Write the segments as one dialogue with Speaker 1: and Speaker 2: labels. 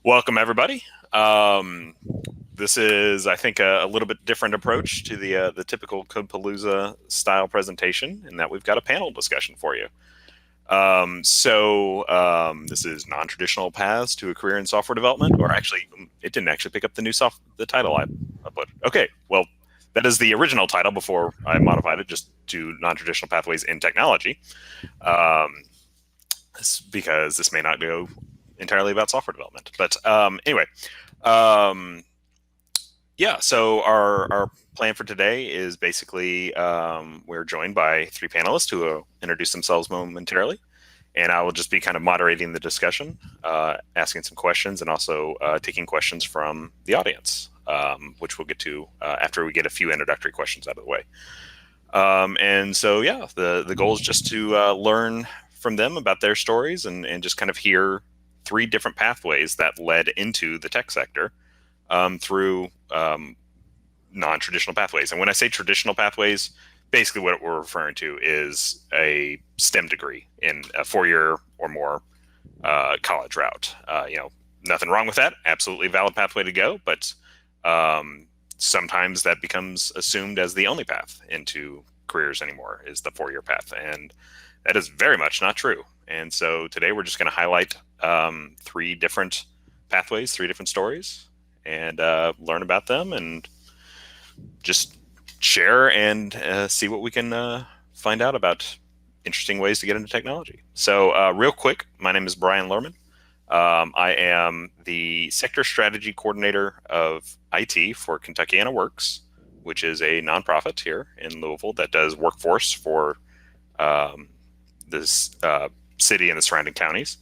Speaker 1: Welcome, everybody. This is, I think, a little bit different approach to the typical Code PaLOusa style presentation, in that we've got a panel discussion for you. This is non-traditional paths to a career in software development, or actually, it didn't actually pick up the title I uploaded. Okay, well, that is the original title before I modified it just to non-traditional pathways in technology, because this may not go entirely about software development. But anyway, yeah, so our plan for today is basically we're joined by three panelists who will introduce themselves momentarily. And I will just be kind of moderating the discussion, asking some questions, and also taking questions from the audience, which we'll get to after we get a few introductory questions out of the way. And so, yeah, the goal is just to learn from them about their stories and just kind of hear three different pathways that led into the tech sector through non-traditional pathways. And when I say traditional pathways, basically what we're referring to is a STEM degree in a 4-year or more college route. Nothing wrong with that. Absolutely valid pathway to go, but sometimes that becomes assumed as the only path into careers anymore, is the 4-year path. And that is very much not true. And so today we're just going to highlight three different pathways, three different stories, and learn about them and just share and see what we can find out about interesting ways to get into technology. So real quick, my name is Brian Lerman. I am the Sector Strategy Coordinator of IT for Kentuckiana Works, which is a nonprofit here in Louisville that does workforce for this city and the surrounding counties.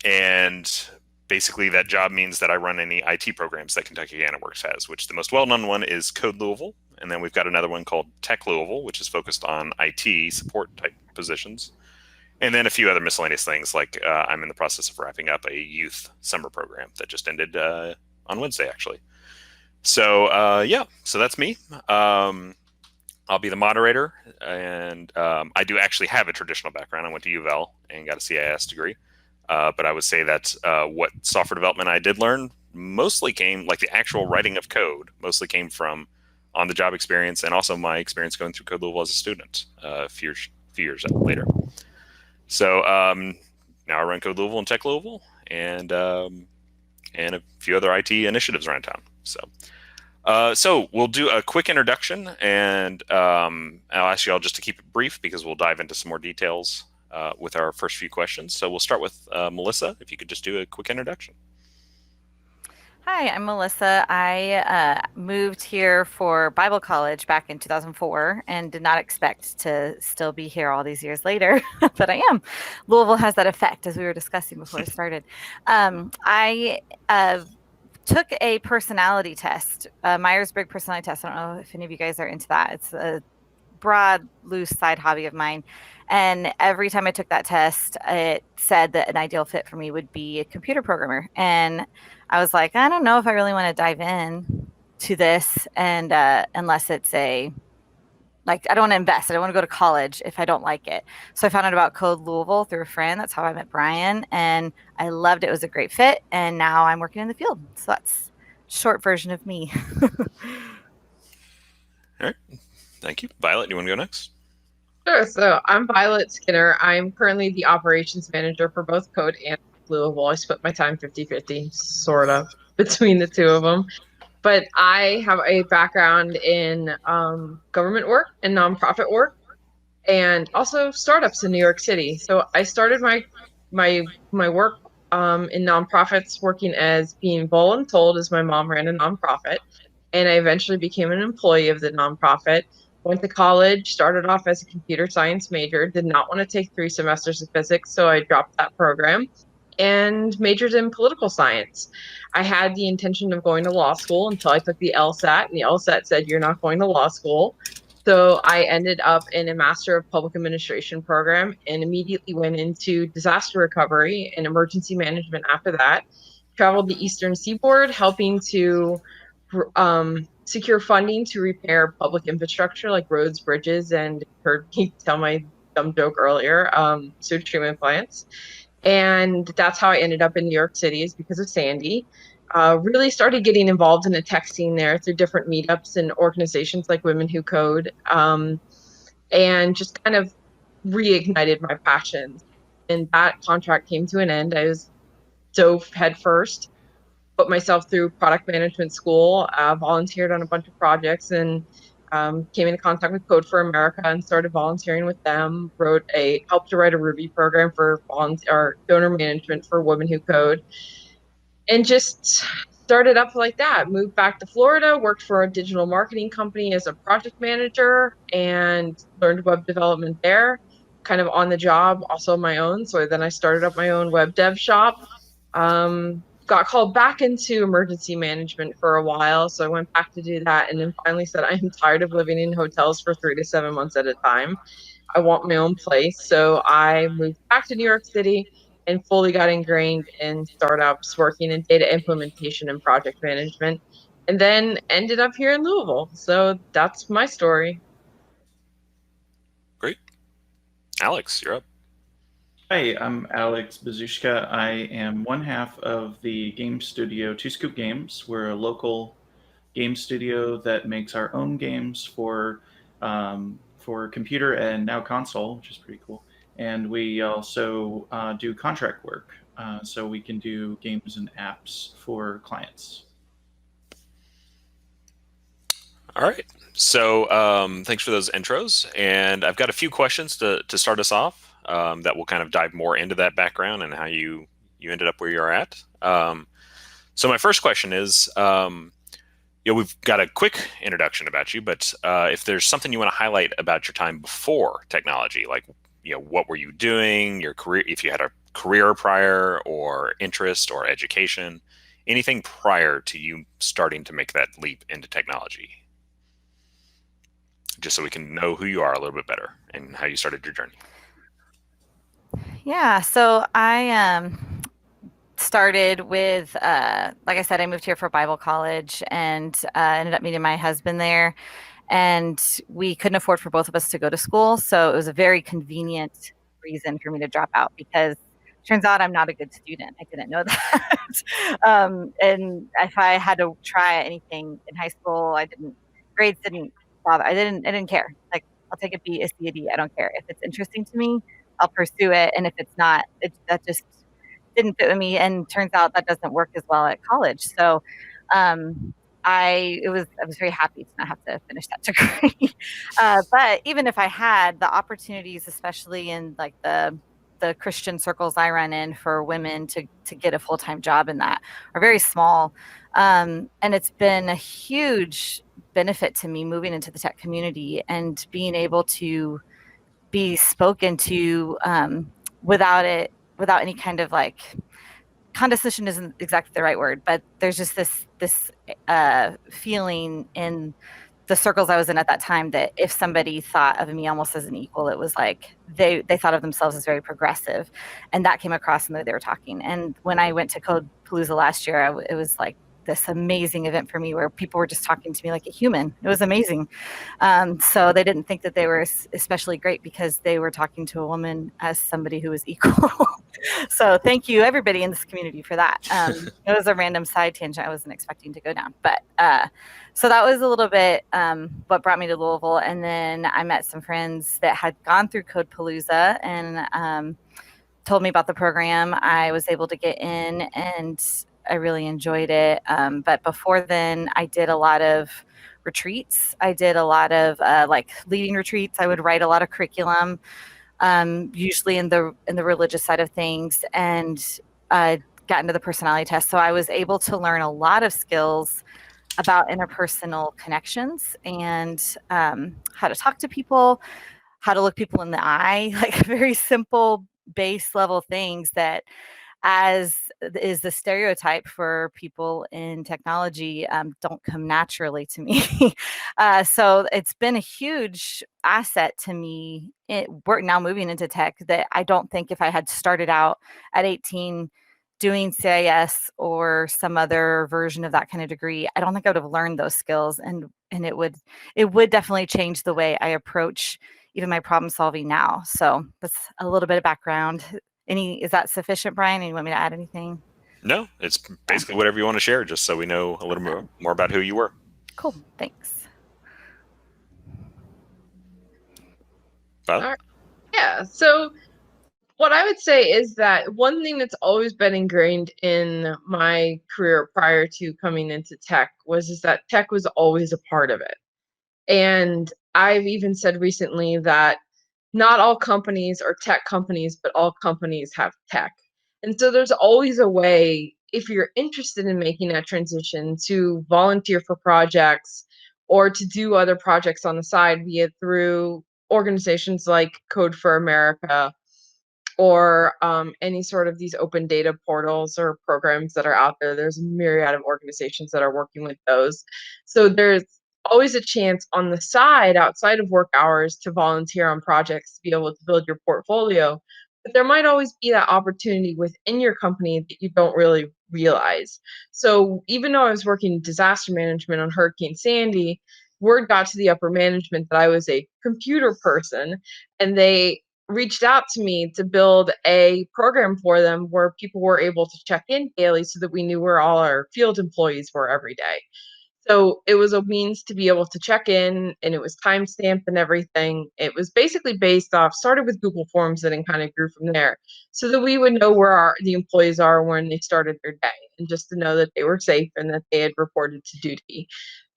Speaker 1: And basically that job means that I run any IT programs that Kentuckiana Works has, which the most well-known one is Code Louisville. And then we've got another one called Tech Louisville, which is focused on IT support type positions. And then a few other miscellaneous things, like I'm in the process of wrapping up a youth summer program that just ended on Wednesday, actually. So yeah, so that's me. I'll be the moderator, and I do actually have a traditional background. I went to U of L and got a CIS degree. But I would say that what software development I did learn mostly came, like the actual writing of code, mostly came from on-the-job experience, and also my experience going through Code Louisville as a student a few years later. So now I run Code Louisville and Tech Louisville, and a few other IT initiatives around town. So we'll do a quick introduction, and I'll ask you all just to keep it brief because we'll dive into some more details with our first few questions. So we'll start with Melissa, if you could just do a quick introduction.
Speaker 2: Hi, I'm Melissa. I moved here for Bible college back in 2004 and did not expect to still be here all these years later, but I am. Louisville has that effect, as we were discussing before it started. I took a personality test, a Myers-Briggs personality test. I don't know if any of you guys are into that. It's a broad, loose side hobby of mine. And every time I took that test, it said that an ideal fit for me would be a computer programmer. And I was like, I don't know if I really want to dive in to this, and unless it's I don't want to invest. I don't want to go to college if I don't like it. So I found out about Code Louisville through a friend. That's how I met Brian, and I loved it. It was a great fit, and now I'm working in the field. So that's a short version of me.
Speaker 1: All right. Thank you. Violet, do you want to go next?
Speaker 3: Sure. So I'm Violet Skinner. I'm currently the operations manager for both Code and Louisville. I split my time 50-50, sort of, between the two of them. But I have a background in government work and nonprofit work, and also startups in New York City. So I started my work in nonprofits working as being voluntold, as my mom ran a nonprofit. And I eventually became an employee of the nonprofit. Went to college, started off as a computer science major, did not want to take 3 semesters of physics, so I dropped that program and majored in political science. I had the intention of going to law school until I took the LSAT, and the LSAT said, you're not going to law school. So I ended up in a Master of Public Administration program and immediately went into disaster recovery and emergency management after that. Traveled the Eastern Seaboard, helping to secure funding to repair public infrastructure like roads, bridges, and heard me tell my dumb joke earlier, sewage treatment plants. And that's how I ended up in New York City, is because of Sandy. Really started getting involved in the tech scene there through different meetups and organizations like Women Who Code, and just kind of reignited my passions. And that contract came to an end. I was dove headfirst, put myself through product management school, volunteered on a bunch of projects, and came into contact with Code for America and started volunteering with them. Helped to write a Ruby program for volunteer donor management for Women Who Code, and just started up like that. Moved back to Florida, worked for a digital marketing company as a project manager, and learned web development there, kind of on the job, also my own. So then I started up my own web dev shop. Got called back into emergency management for a while, so I went back to do that, and then finally said I'm tired of living in hotels for 3 to 7 months at a time. I want my own place. So I moved back to New York City and fully got ingrained in startups, working in data implementation and project management, and then ended up here in Louisville. So that's my story.
Speaker 1: Great. Alex, you're up.
Speaker 4: Hi, I'm Alex Bazushka. I am one half of the game studio Two Scoop Games. We're a local game studio that makes our own games for computer and now console, which is pretty cool. And we also do contract work, so we can do games and apps for clients.
Speaker 1: All right. So thanks for those intros. And I've got a few questions to start us off that will kind of dive more into that background and how you ended up where you're at. So my first question is, we've got a quick introduction about you, but if there's something you want to highlight about your time before technology, like, what were you doing, your career, if you had a career prior or interest or education, anything prior to you starting to make that leap into technology, just so we can know who you are a little bit better and how you started your journey.
Speaker 2: Yeah, so I started with, like I said, I moved here for Bible college and ended up meeting my husband there. And we couldn't afford for both of us to go to school. So it was a very convenient reason for me to drop out, because it turns out I'm not a good student. I didn't know that. And if I had to try anything in high school, grades didn't bother. I didn't care. Like, I'll take a B, a C, a D. I don't care. If it's interesting to me, I'll pursue it. And if it's not, that just didn't fit with me. And turns out that doesn't work as well at college. So I was very happy to not have to finish that degree. But even if I had the opportunities, especially in like the Christian circles I run in, for women to get a full-time job in that, are very small. And it's been a huge benefit to me moving into the tech community and being able to be spoken to without any kind of like, condescension isn't exactly the right word, but there's just this feeling in the circles I was in at that time that if somebody thought of me almost as an equal, it was like they thought of themselves as very progressive, and that came across in the way they were talking. And when I went to Code PaLOusa last year, it was like this amazing event for me where people were just talking to me like a human. It was amazing. So they didn't think that they were especially great because they were talking to a woman as somebody who was equal. So thank you, everybody in this community, for that. It was a random side tangent I wasn't expecting to go down. But so that was a little bit what brought me to Louisville. And then I met some friends that had gone through Code PaLOusa and told me about the program. I was able to get in and I really enjoyed it. But before then, I did a lot of retreats. I did a lot of like leading retreats. I would write a lot of curriculum, usually in the religious side of things, and got into the personality test. So I was able to learn a lot of skills about interpersonal connections and how to talk to people, how to look people in the eye, like very simple base level things that, as is the stereotype for people in technology, don't come naturally to me. So it's been a huge asset to me. We're now moving into tech that I don't think if I had started out at 18 doing CIS or some other version of that kind of degree, I don't think I would have learned those skills, and it would definitely change the way I approach even my problem solving now. So that's a little bit of background. Is that sufficient, Brian? And you want me to add anything?
Speaker 1: No, it's basically whatever you want to share, just so we know a little more about who you were.
Speaker 2: Cool, thanks.
Speaker 1: Violet?
Speaker 3: All right. Yeah, so what I would say is that one thing that's always been ingrained in my career prior to coming into tech is that tech was always a part of it. And I've even said recently that not all companies are tech companies, but all companies have tech. And so there's always a way, if you're interested in making that transition, to volunteer for projects or to do other projects on the side, be it through organizations like Code for America or any sort of these open data portals or programs that are out there. There's a myriad of organizations that are working with those. So there's always a chance on the side, outside of work hours, to volunteer on projects to be able to build your portfolio. But there might always be that opportunity within your company that you don't really realize. So even though I was working disaster management on Hurricane Sandy, word got to the upper management that I was a computer person, and they reached out to me to build a program for them where people were able to check in daily so that we knew where all our field employees were every day. So it was a means to be able to check in, and it was time stamped and everything. It was basically based off, started with Google Forms and then kind of grew from there, so that we would know where the employees are when they started their day, and just to know that they were safe and that they had reported to duty.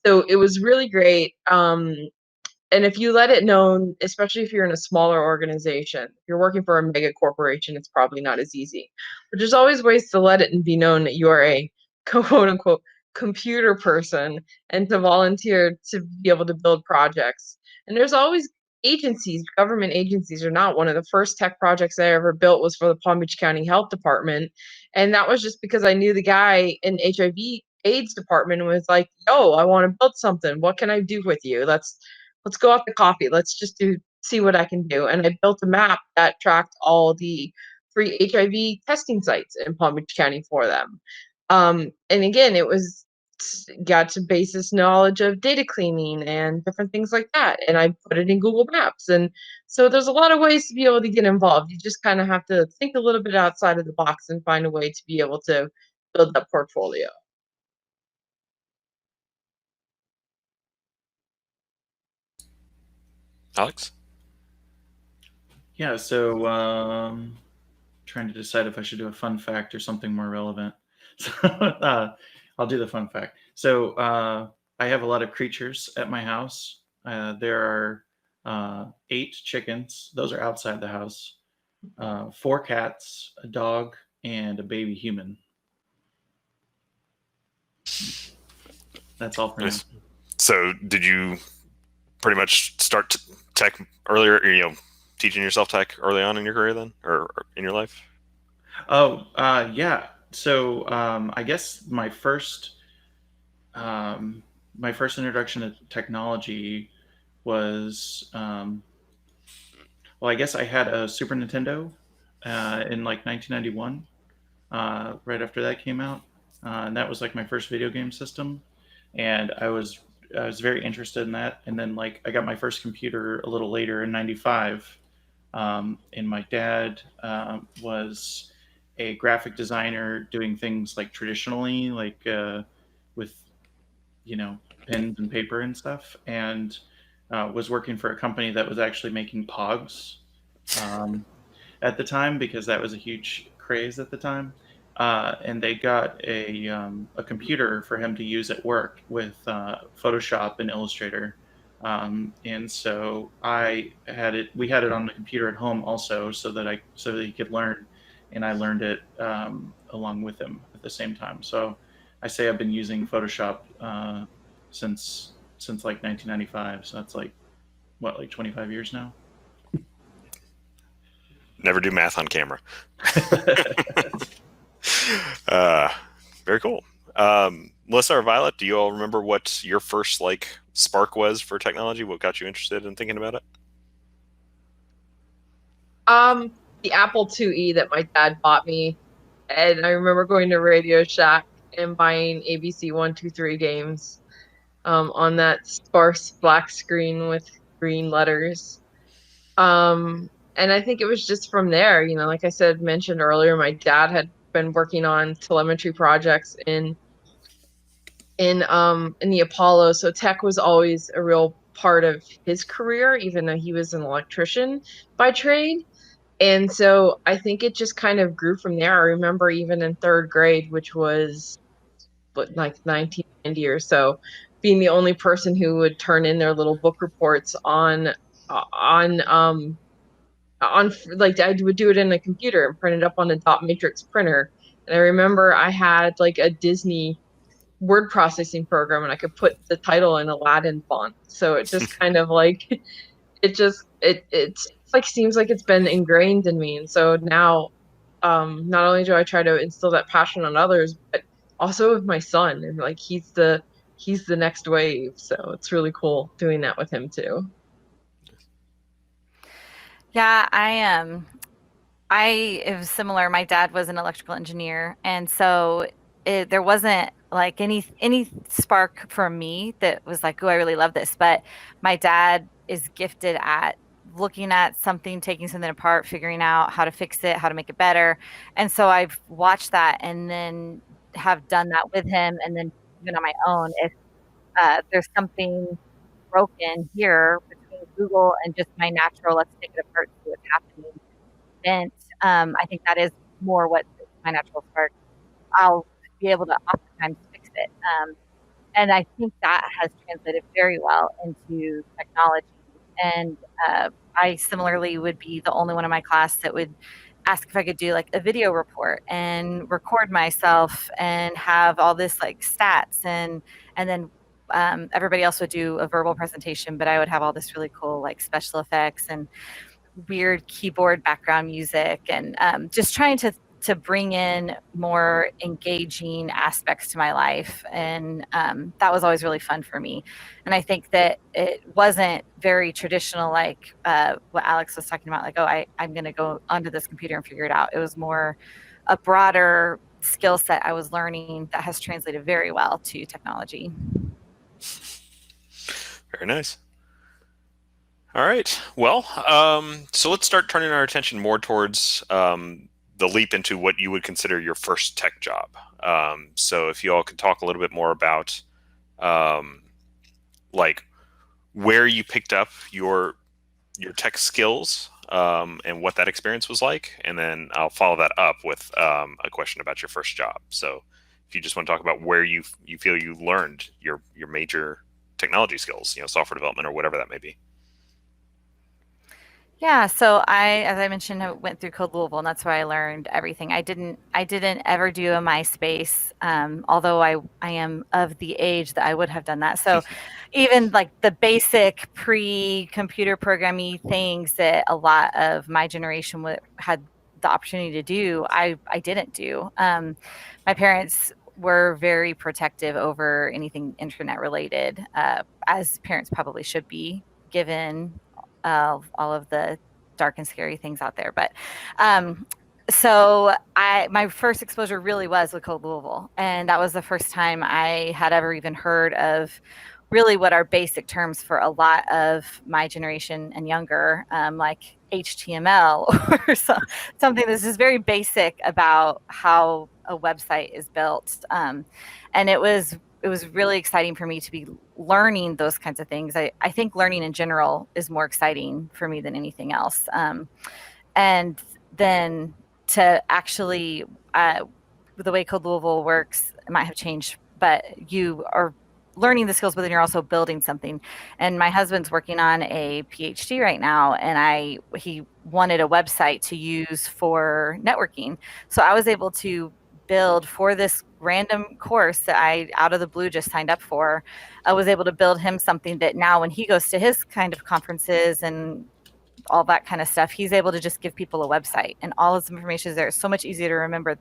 Speaker 3: So it was really great. And if you let it known, especially if you're in a smaller organization, if you're working for a mega corporation, it's probably not as easy. But there's always ways to let it and be known that you are a quote unquote computer person, and to volunteer to be able to build projects. And there's always agencies, government agencies are not. One of the first tech projects I ever built was for the Palm Beach County Health Department. And that was just because I knew the guy in HIV AIDS department and was like, yo, I want to build something. What can I do with you? Let's go out to coffee. Let's just see what I can do. And I built a map that tracked all the free HIV testing sites in Palm Beach County for them. And again, it was got some basis knowledge of data cleaning and different things like that. And I put it in Google Maps. And so there's a lot of ways to be able to get involved. You just kind of have to think a little bit outside of the box and find a way to be able to build that portfolio.
Speaker 1: Alex?
Speaker 4: Yeah, so trying to decide if I should do a fun fact or something more relevant. So I'll do the fun fact. So I have a lot of creatures at my house. There are 8 chickens. Those are outside the house. 4 cats, a dog, and a baby human. That's all for now.
Speaker 1: So did you pretty much start tech earlier, teaching yourself tech early on in your career then, or in your life?
Speaker 4: Oh, yeah. So I guess my first introduction to technology was, well, I guess I had a Super Nintendo in like 1991, right after that came out, and that was like my first video game system, and I was very interested in that. And then like I got my first computer a little later in '95, and my dad was a graphic designer doing things like traditionally, like with pens and paper and stuff, and was working for a company that was actually making Pogs at the time, because that was a huge craze at the time. And they got a computer for him to use at work with Photoshop and Illustrator. And so we had it on the computer at home also, so that he could learn, and I learned it along with him at the same time. So I say I've been using Photoshop since like 1995. So that's like 25 years now.
Speaker 1: Never do math on camera. Very cool. Melissa or Violet, do you all remember what your first spark was for technology? What got you interested in thinking about it?
Speaker 3: The Apple IIe that my dad bought me, and I remember going to Radio Shack and buying ABC 1, 2, 3 games on that sparse black screen with green letters. And I think it was just from there, like I mentioned earlier, my dad had been working on telemetry projects in the Apollo. So tech was always a real part of his career, even though he was an electrician by trade. And so I think it just kind of grew from there. I remember even in third grade, which was like 1990 or so, being the only person who would turn in their little book reports on like I would do it in a computer and print it up on a dot matrix printer. And I remember I had like a Disney word processing program and I could put the title in Aladdin font. So it just kind of like it's like seems like it's been ingrained in me. And so now not only do I try to instill that passion on others, but also with my son, and like he's the next wave. So it's really cool doing that with him too.
Speaker 2: Yeah, it was similar. My dad was an electrical engineer, and so there wasn't like any spark from me that was like, "Oh, I really love this." But my dad is gifted at looking at something, taking something apart, figuring out how to fix it, how to make it better. And so I've watched that, and then have done that with him, and then even on my own, if there's something broken here between Google and just my natural, let's take it apart, see what's happening event, I think that is more what my natural spark. I'll be able to oftentimes fix it. And I think that has translated very well into technology. And I similarly would be the only one in my class that would ask if I could do like a video report and record myself and have all this like stats and then everybody else would do a verbal presentation, but I would have all this really cool like special effects and weird keyboard background music and just trying to bring in more engaging aspects to my life. And that was always really fun for me. And I think that it wasn't very traditional, like what Alex was talking about, like, oh, I'm going to go onto this computer and figure it out. It was more a broader skill set I was learning that has translated very well to technology.
Speaker 1: Very nice. All right. Well, so let's start turning our attention more towards the leap into what you would consider your first tech job. So if you all could talk a little bit more about like where you picked up your tech skills and what that experience was like, and then I'll follow that up with a question about your first job. So if you just want to talk about where you feel you learned your major technology skills, software development or whatever that may be.
Speaker 2: Yeah, so as I mentioned, I went through Code Louisville, and that's where I learned everything. I didn't ever do a MySpace, although I am of the age that I would have done that. So even like the basic pre-computer programming things that a lot of my generation had the opportunity to do, I didn't do. My parents were very protective over anything internet related, as parents probably should be, given all of the dark and scary things out there. But so my first exposure really was with Code Louisville, and that was the first time I had ever even heard of really what are basic terms for a lot of my generation and younger, like HTML or something that's just very basic about how a website is built. And it was really exciting for me to be learning those kinds of things. I think learning in general is more exciting for me than anything else. And then to actually, the way Code Louisville works, it might have changed, but you are learning the skills, but then you're also building something. And my husband's working on a PhD right now, and he wanted a website to use for networking. So I was able to build for this random course that I out of the blue just signed up for. I was able to build him something that now when he goes to his kind of conferences and all that kind of stuff, he's able to just give people a website, and all this information is there. It's so much easier to remember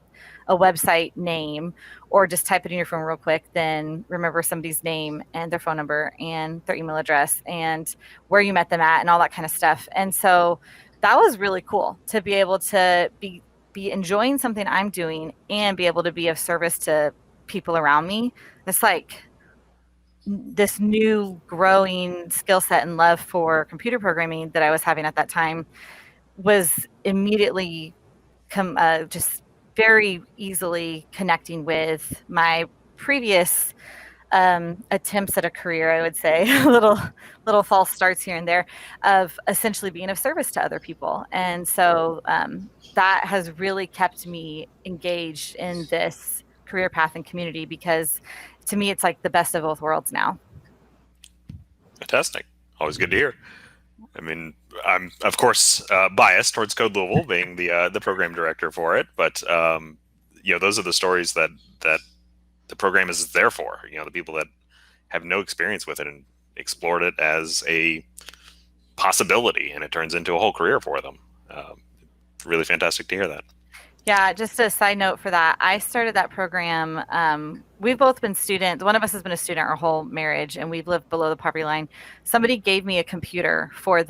Speaker 2: a website name or just type it in your phone real quick than remember somebody's name and their phone number and their email address and where you met them at and all that kind of stuff. And so that was really cool to be able to be enjoying something I'm doing and be able to be of service to people around me. It's like this new growing skill set and love for computer programming that I was having at that time was immediately just very easily connecting with my previous attempts at a career, I would say, little false starts here and there, of essentially being of service to other people. And so that has really kept me engaged in this career path and community, because to me, it's like the best of both worlds now.
Speaker 1: Fantastic. Always good to hear. I mean, I'm of course biased towards Code Louisville, being the program director for it, but those are the stories that the program is there for. The people that have no experience with it and explored it as a possibility, and it turns into a whole career for them. Really fantastic to hear that.
Speaker 2: Yeah, just a side note for that. I started that program. We've both been students. One of us has been a student our whole marriage, and we've lived below the poverty line. Somebody gave me a computer for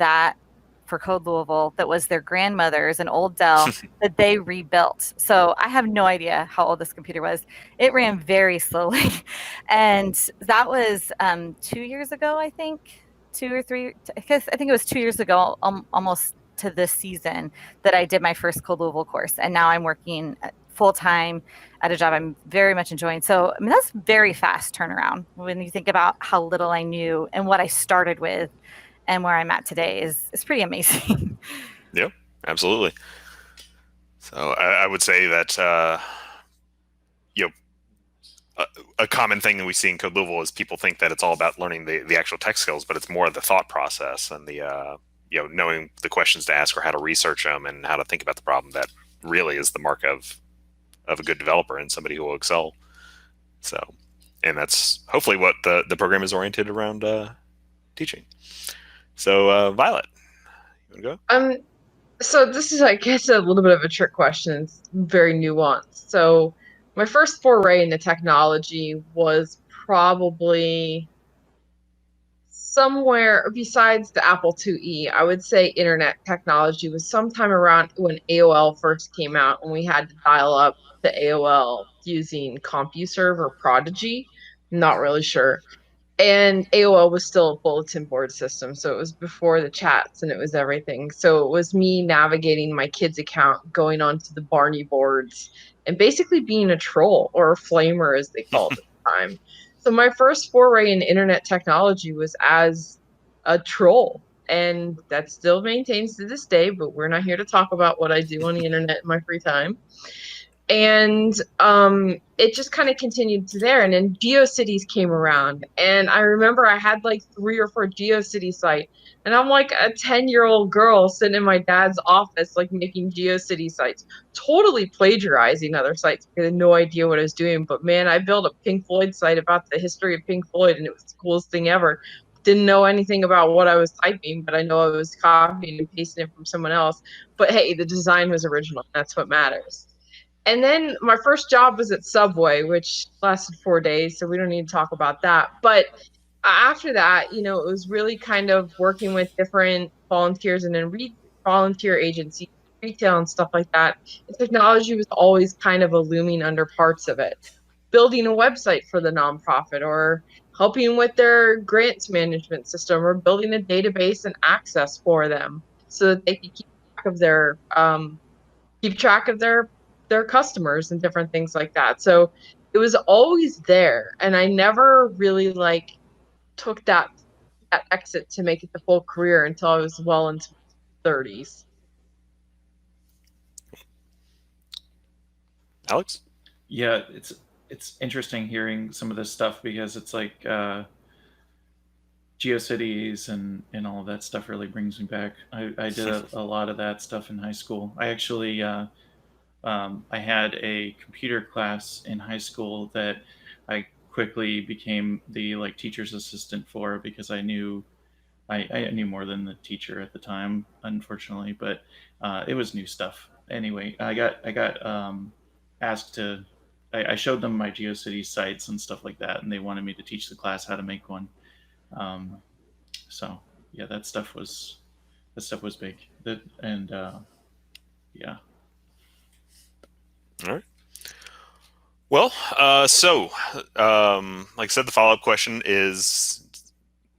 Speaker 2: Code Louisville that was their grandmother's, an old Dell that they rebuilt. So I have no idea how old this computer was. It ran very slowly. And that was 2 years ago, I think, 2 or 3, because I think it was 2 years ago, almost to this season, that I did my first Code Louisville course. And now I'm working full-time at a job I'm very much enjoying. So, I mean, that's very fast turnaround when you think about how little I knew and what I started with and where I'm at today is pretty amazing.
Speaker 1: Yeah, absolutely. So I would say that, a common thing that we see in Code Louisville is people think that it's all about learning the actual tech skills, but it's more of the thought process and the, knowing the questions to ask or how to research them and how to think about the problem that really is the mark of a good developer and somebody who will excel. So, and that's hopefully what the program is oriented around teaching. So, Violet, you want to go?
Speaker 3: So this is, I guess, a little bit of a trick question. It's very nuanced. So my first foray into technology was probably somewhere besides the Apple IIe. I would say internet technology was sometime around when AOL first came out, and we had to dial up the AOL using CompuServe or Prodigy. I'm not really sure. And AOL was still a bulletin board system, so it was before the chats and it was everything. So it was me navigating my kid's account, going onto the Barney boards, and basically being a troll, or a flamer as they called it at the time. So my first foray in internet technology was as a troll, and that still maintains to this day, but we're not here to talk about what I do on the internet in my free time. And it just kind of continued to there. And then GeoCities came around. And I remember I had like 3 or 4 GeoCities sites. And I'm like a 10-year-old girl sitting in my dad's office, like making GeoCities sites, totally plagiarizing other sites because I had no idea what I was doing. But man, I built a Pink Floyd site about the history of Pink Floyd, and it was the coolest thing ever. Didn't know anything about what I was typing, but I know I was copying and pasting it from someone else. But hey, the design was original. That's what matters. And then my first job was at Subway, which lasted 4 days, so we don't need to talk about that. But after that, it was really kind of working with different volunteers and then volunteer agencies, retail and stuff like that. And technology was always kind of a looming under parts of it. Building a website for the nonprofit, or helping with their grants management system, or building a database and access for them so that they could keep track of their customers and different things like that. So it was always there, and I never really took that exit to make it the full career until I was well into my 30s.
Speaker 1: Alex?
Speaker 4: Yeah, it's interesting hearing some of this stuff, because it's like GeoCities and all of that stuff really brings me back. I did a lot of that stuff in high school. I actually I had a computer class in high school that I quickly became the teacher's assistant for, because I knew more than the teacher at the time, unfortunately, but it was new stuff. Anyway, I got asked to. I showed them my GeoCities sites and stuff like that, and they wanted me to teach the class how to make one. So yeah, that stuff was big. Yeah.
Speaker 1: All right. Well, like I said, the follow-up question is,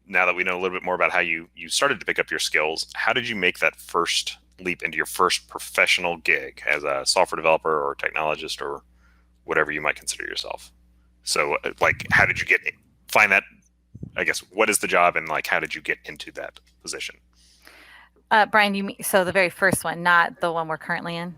Speaker 1: now that we know a little bit more about how you started to pick up your skills, how did you make that first leap into your first professional gig as a software developer or technologist or whatever you might consider yourself? So, like, how did you find that? I guess, what is the job, and like, how did you get into that position?
Speaker 2: Brian, you mean so the very first one, not the one we're currently in?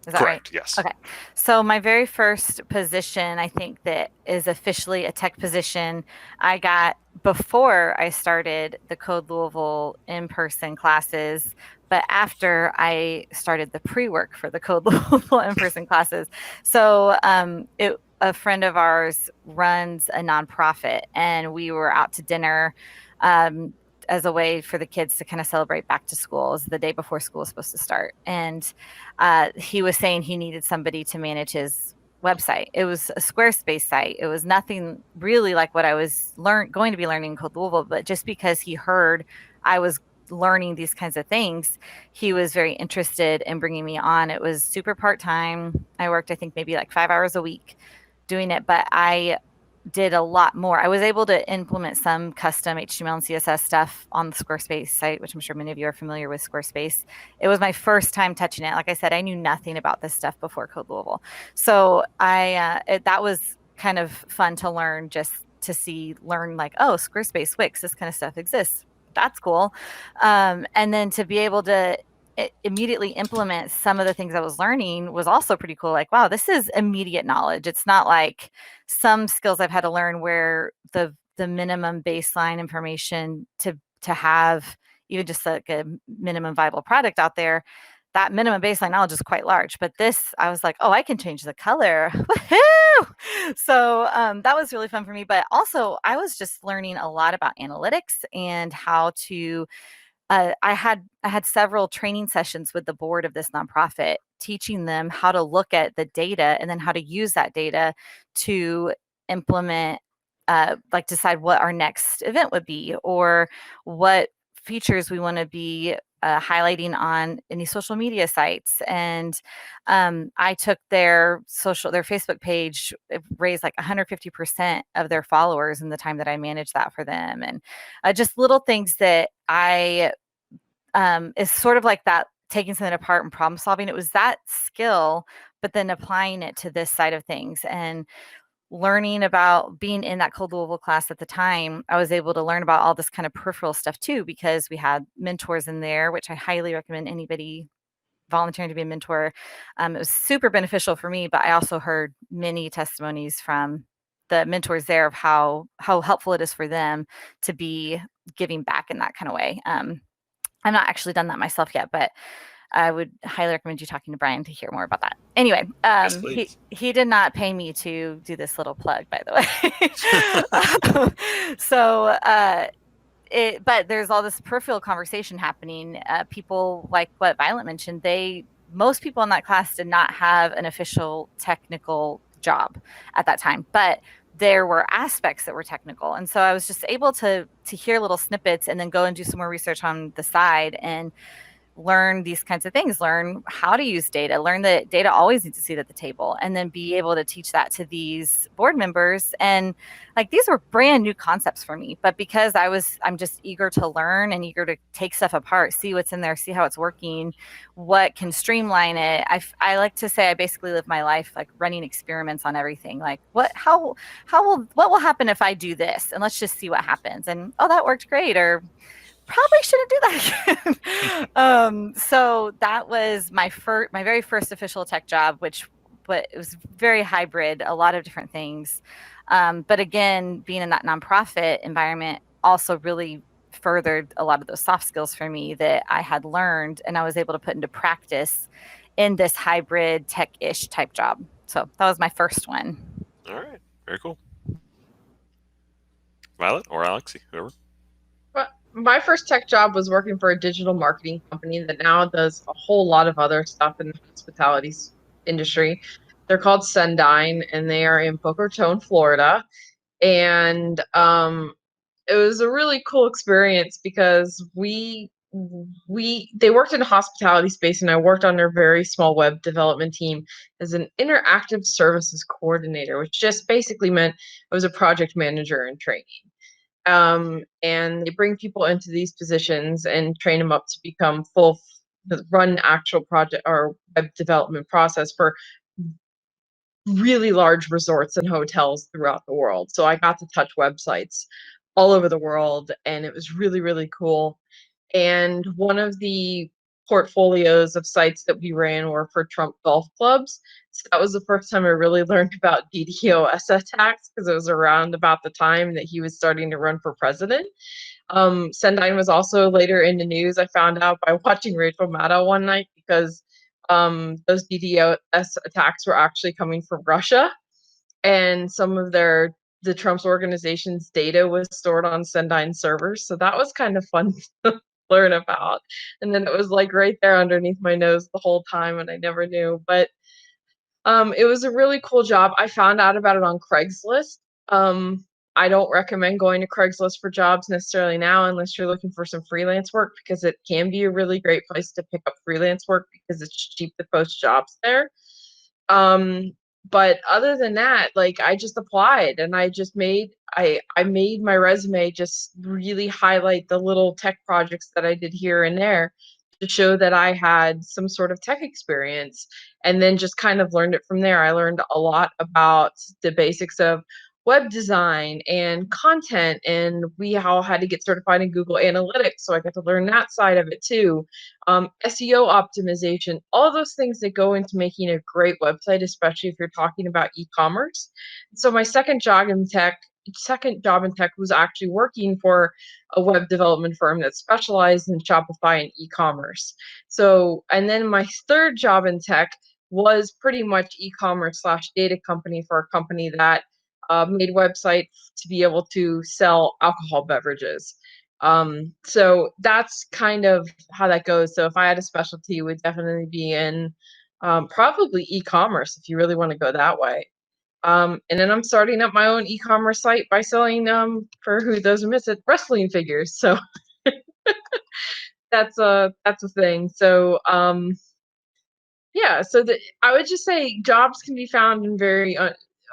Speaker 2: Is that
Speaker 1: Correct.
Speaker 2: right?
Speaker 1: Yes.
Speaker 2: Okay. So my very first position, I think that is officially a tech position, I got before I started the Code Louisville in-person classes, but after I started the pre-work for the Code Louisville in-person classes. So a friend of ours runs a nonprofit, and we were out to dinner as a way for the kids to kind of celebrate back to school. It was the day before school was supposed to start. And he was saying he needed somebody to manage his website. It was a Squarespace site. It was nothing really like what I was going to be learning in Code Louisville, but just because he heard I was learning these kinds of things, he was very interested in bringing me on. It was super part-time. I worked, I think, maybe like 5 hours a week doing it, but I did a lot more. I was able to implement some custom HTML and CSS stuff on the Squarespace site, which I'm sure many of you are familiar with Squarespace. It was my first time touching it. Like I said, I knew nothing about this stuff before Code Louisville. So that was kind of fun to learn, just to learn like, oh, Squarespace, Wix, this kind of stuff exists. That's cool. And then to be able to immediately implement some of the things I was learning was also pretty cool. Like, wow, this is immediate knowledge. It's not like some skills I've had to learn where the minimum baseline information to have even just like a minimum viable product out there, that minimum baseline knowledge is quite large. But this, I was like, oh, I can change the color. Woohoo! So that was really fun for me. But also, I was just learning a lot about analytics and how to I had several training sessions with the board of this nonprofit, teaching them how to look at the data and then how to use that data to implement, like decide what our next event would be or what features we want to be highlighting on any social media sites. And I took their Facebook page, it raised like 150% of their followers in the time that I managed that for them. And just little things that I is sort of like that, taking something apart and problem solving. It was that skill, but then applying it to this side of things and learning about being in that Code Louisville class at the time. I was able to learn about all this kind of peripheral stuff too, because we had mentors in there, which I highly recommend anybody volunteering to be a mentor. It was super beneficial for me, but I also heard many testimonies from the mentors there of how helpful it is for them to be giving back in that kind of way. I've not actually done that myself yet, but I would highly recommend you talking to Brian to hear more about that. Anyway,
Speaker 1: Yes,
Speaker 2: he did not pay me to do this little plug, by the way. So, but there's all this peripheral conversation happening. People, like what Violet mentioned, most people in that class did not have an official technical job at that time, but there were aspects that were technical. And so I was just able to hear little snippets and then go and do some more research on the side and learn these kinds of things, learn how to use data, learn that data always needs a seat at the table, and then be able to teach that to these board members. And like, these were brand new concepts for me, but because I'm just eager to learn and eager to take stuff apart, see what's in there, see how it's working, what can streamline it. I like to say I basically live my life like running experiments on everything. Like, what will happen if I do this? And let's just see what happens. And oh, that worked great. Or probably shouldn't do that again. So that was my very first official tech job, but it was very hybrid, a lot of different things. But again, being in that nonprofit environment also really furthered a lot of those soft skills for me that I had learned and I was able to put into practice in this hybrid tech-ish type job. So that was my first one.
Speaker 1: All right. Very cool. Violet or Alexi, whoever.
Speaker 3: My first tech job was working for a digital marketing company that now does a whole lot of other stuff in the hospitality industry. They're called Sendine, and they are in Boca Raton, Florida. And it was a really cool experience because they worked in a hospitality space, and I worked on their very small web development team as an interactive services coordinator, which just basically meant I was a project manager in training. And they bring people into these positions and train them up to become run actual project or web development process for really large resorts and hotels throughout the world. So I got to touch websites all over the world, and it was really, really cool. And one of the portfolios of sites that we ran were for Trump golf clubs. So that was the first time I really learned about DDoS attacks, because it was around about the time that he was starting to run for president. Sendine was also later in the news, I found out by watching Rachel Maddow one night, because those DDoS attacks were actually coming from Russia, and some of the Trump's organization's data was stored on Sendine servers. So that was kind of fun to learn about. And then it was like right there underneath my nose the whole time, and I never knew. But it was a really cool job. I found out about it on Craigslist. Um, I don't recommend going to Craigslist for jobs necessarily now, unless you're looking for some freelance work, because it can be a really great place to pick up freelance work because it's cheap to post jobs there. Um, but other than that, like, I just applied, and I made my resume just really highlight the little tech projects that I did here and there to show that I had some sort of tech experience, and then just kind of learned it from there. I learned a lot about the basics of web design and content, and we all had to get certified in Google Analytics, so I got to learn that side of it too. SEO optimization, all those things that go into making a great website, especially if you're talking about e-commerce. So my second job in tech was actually working for a web development firm that specialized in Shopify and e-commerce. So, and then my third job in tech was pretty much e-commerce / data company for a company that made websites to be able to sell alcohol beverages. So that's kind of how that goes. So if I had a specialty, it would definitely be in probably e-commerce, if you really want to go that way. And then I'm starting up my own e-commerce site by selling, for who those who miss it, wrestling figures. So that's a thing. So yeah, so I would just say jobs can be found in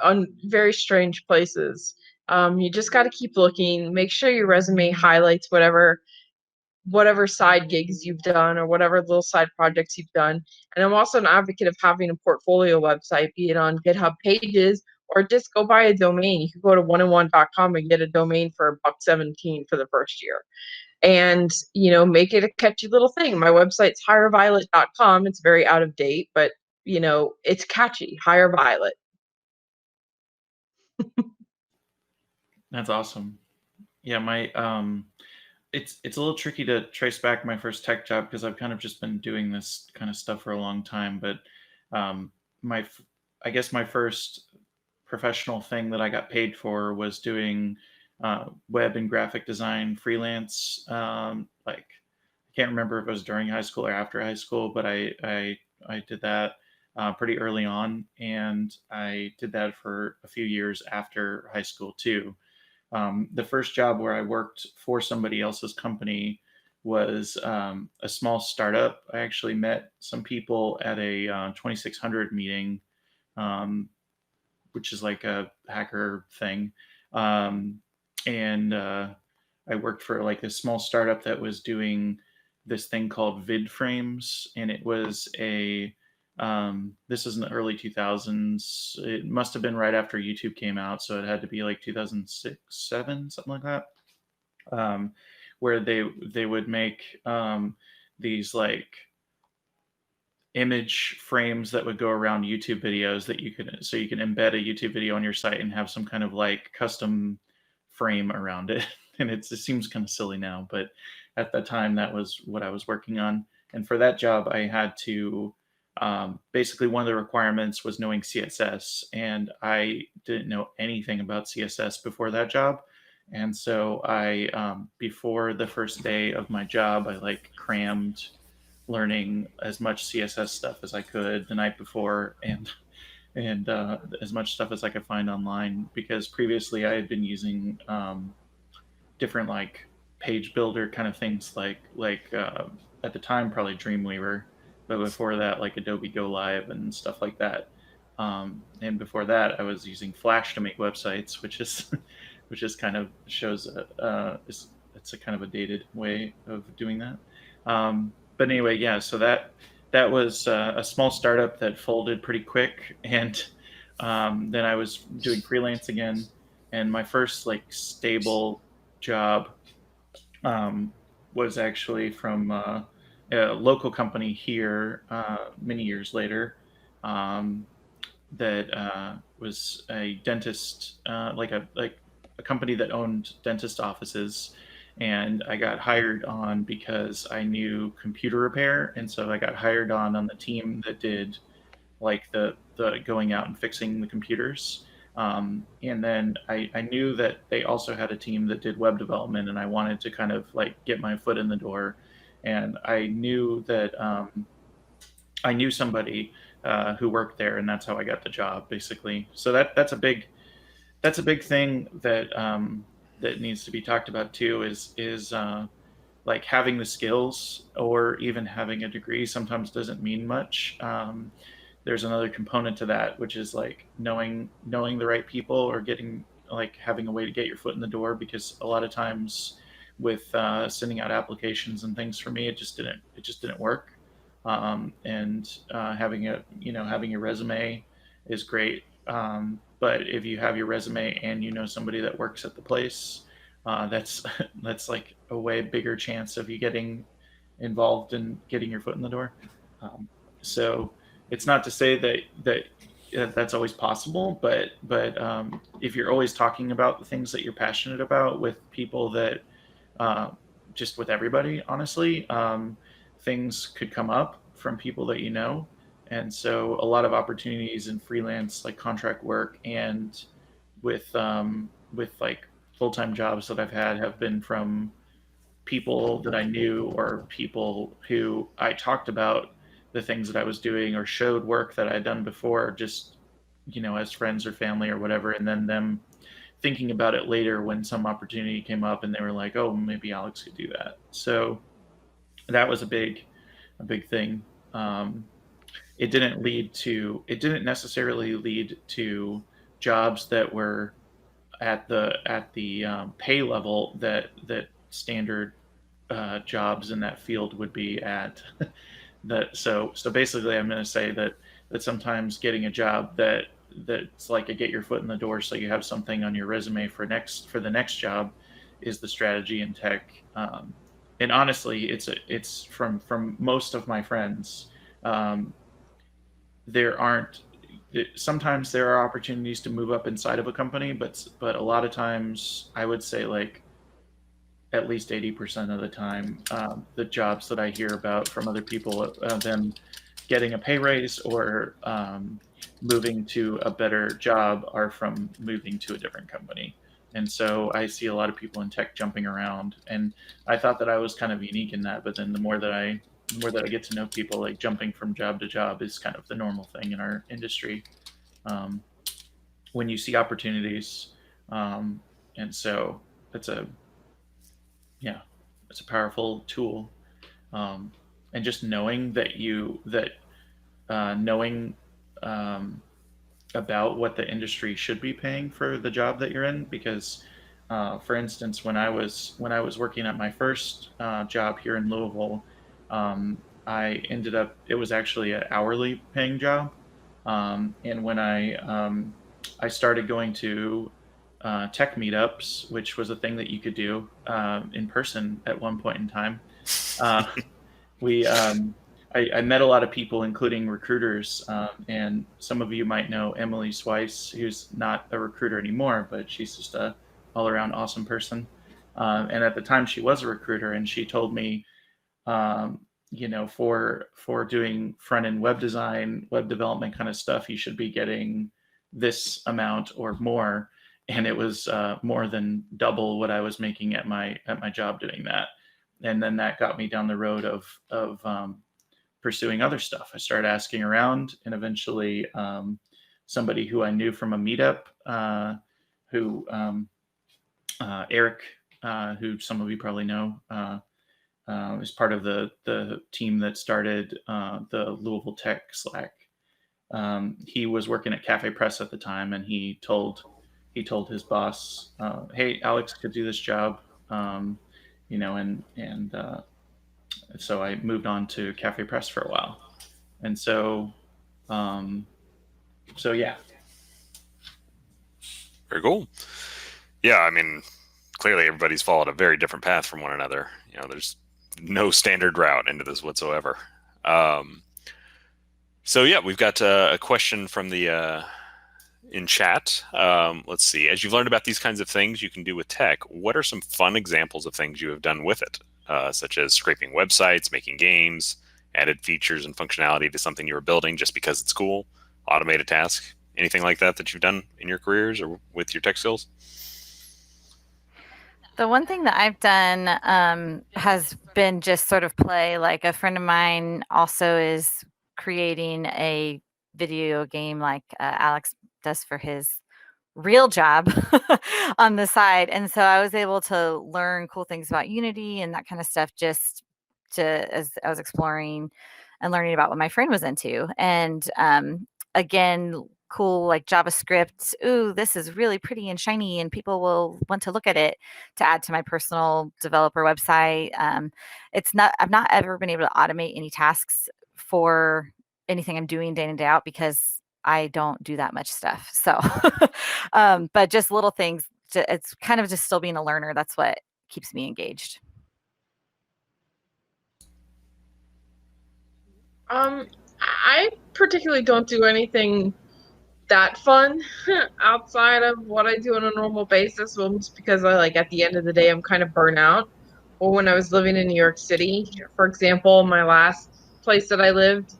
Speaker 3: on very strange places. You just got to keep looking. Make sure your resume highlights whatever side gigs you've done or whatever little side projects you've done. And I'm also an advocate of having a portfolio website, be it on GitHub Pages or just go buy a domain. You can go to oneandone.com and get a domain for $1.17 for the first year. And, make it a catchy little thing. My website's hireviolet.com. It's very out of date, but, it's catchy. Hire Violet.
Speaker 4: That's awesome. Yeah, my it's a little tricky to trace back my first tech job because I've kind of just been doing this kind of stuff for a long time. But I guess my first professional thing that I got paid for was doing web and graphic design freelance. Like, I can't remember if it was during high school or after high school, but I did that pretty early on, and I did that for a few years after high school too. The first job where I worked for somebody else's company was a small startup. I actually met some people at a 2600 meeting, which is like a hacker thing. And I worked for like this small startup that was doing this thing called vid frames, and it was this is in the early 2000s. It must have been right after YouTube came out, so it had to be like 2006, 7, something like that. Where they would make these like image frames that would go around YouTube videos that you can embed a YouTube video on your site and have some kind of like custom frame around it. And it seems kind of silly now, but at the time that was what I was working on. And for that job, I had to basically one of the requirements was knowing CSS, and I didn't know anything about CSS before that job. And so I before the first day of my job, I like crammed learning as much CSS stuff as I could the night before, and as much stuff as I could find online, because previously I had been using different like page builder kind of things, like at the time probably Dreamweaver, but before that like Adobe Go Live and stuff like that. And before that I was using Flash to make websites, which is kind of shows it's a kind of a dated way of doing that. but anyway, yeah. So that was a small startup that folded pretty quick, and then I was doing freelance again, and my first like stable job um, was actually from a local company here many years later. Um, that was a dentist, like a company that owned dentist offices, and I got hired on because I knew computer repair, and so I got hired on the team that did like the going out and fixing the computers. And then I knew that they also had a team that did web development, and I wanted to kind of like get my foot in the door. And I knew that I knew somebody who worked there, and that's how I got the job, basically. So that's a big thing that that needs to be talked about too. Is like having the skills or even having a degree sometimes doesn't mean much. There's another component to that, which is like knowing the right people or getting like having a way to get your foot in the door. Because a lot of times with sending out applications and things for me, it just didn't work. And having having your resume is great. But if you have your resume and you know somebody that works at the place, that's that's like a way bigger chance of you getting involved and getting your foot in the door. So it's not to say that's always possible, but if you're always talking about the things that you're passionate about with people that uh, just with everybody, honestly, things could come up from people that you know. And so a lot of opportunities in freelance, like contract work, and with like full time jobs that I've had have been from people that I knew or people who I talked about the things that I was doing or showed work that I had done before, just as friends or family or whatever, and then them thinking about it later when some opportunity came up and they were like, "Oh, maybe Alex could do that." So that was a big thing. Um, it didn't necessarily lead to jobs that were at the pay level that standard jobs in that field would be at. So basically, I'm going to say that sometimes getting a job that's like a get your foot in the door, so you have something on your resume for the next job, is the strategy in tech. And honestly, it's from most of my friends. Um, there aren't Sometimes there are opportunities to move up inside of a company, but a lot of times I would say like at least 80% of the time, the jobs that I hear about from other people, them getting a pay raise or moving to a better job, are from moving to a different company. And so I see a lot of people in tech jumping around, and I thought that I was kind of unique in that. But then the more that I get to know people, like jumping from job to job is kind of the normal thing in our industry. Um, when you see opportunities, um, and so it's a yeah, it's a powerful tool. um, and just knowing knowing um, about what the industry should be paying for the job that you're in. Because for instance, when I was working at my first job here in Louisville, I ended up it was actually an hourly paying job. And when I started going to tech meetups, which was a thing that you could do in person at one point in time. uh, we I met a lot of people, including recruiters, and some of you might know Emily Swice, who's not a recruiter anymore, but she's just a all around awesome person. And at the time, she was a recruiter, and she told me, um, for doing front end web design, web development kind of stuff, you should be getting this amount or more. And it was more than double what I was making at my job doing that. And then that got me down the road of pursuing other stuff. I started asking around, and eventually, somebody who I knew from a meetup, who Eric, who some of you probably know, is part of the team that started the Louisville Tech Slack. He was working at Cafe Press at the time, and he told his boss, "Hey, Alex could do this job," and so I moved on to Cafe Press for a while, and so yeah.
Speaker 1: Very cool. Yeah, I mean, clearly everybody's followed a very different path from one another. There's no standard route into this whatsoever. So yeah, we've got a question from the in chat. Let's see. As you've learned about these kinds of things you can do with tech, what are some fun examples of things you have done with it, such as scraping websites, making games, added features and functionality to something you were building just because it's cool, automate a task, anything like that you've done in your careers or with your tech skills?
Speaker 2: The one thing that I've done has been just sort of play. Like a friend of mine also is creating a video game like Alex does for his real job on the side. And so I was able to learn cool things about Unity and that kind of stuff just as I was exploring and learning about what my friend was into. And again, cool like JavaScript. Ooh, this is really pretty and shiny, and people will want to look at it to add to my personal developer website. I've not ever been able to automate any tasks for anything I'm doing day in and day out because I don't do that much stuff. So, but just little things. It's kind of just still being a learner. That's what keeps me engaged.
Speaker 3: I particularly don't do anything that fun outside of what I do on a normal basis. Well, just because at the end of the day, I'm kind of burnt out. Or when I was living in New York City, for example, my last place that I lived,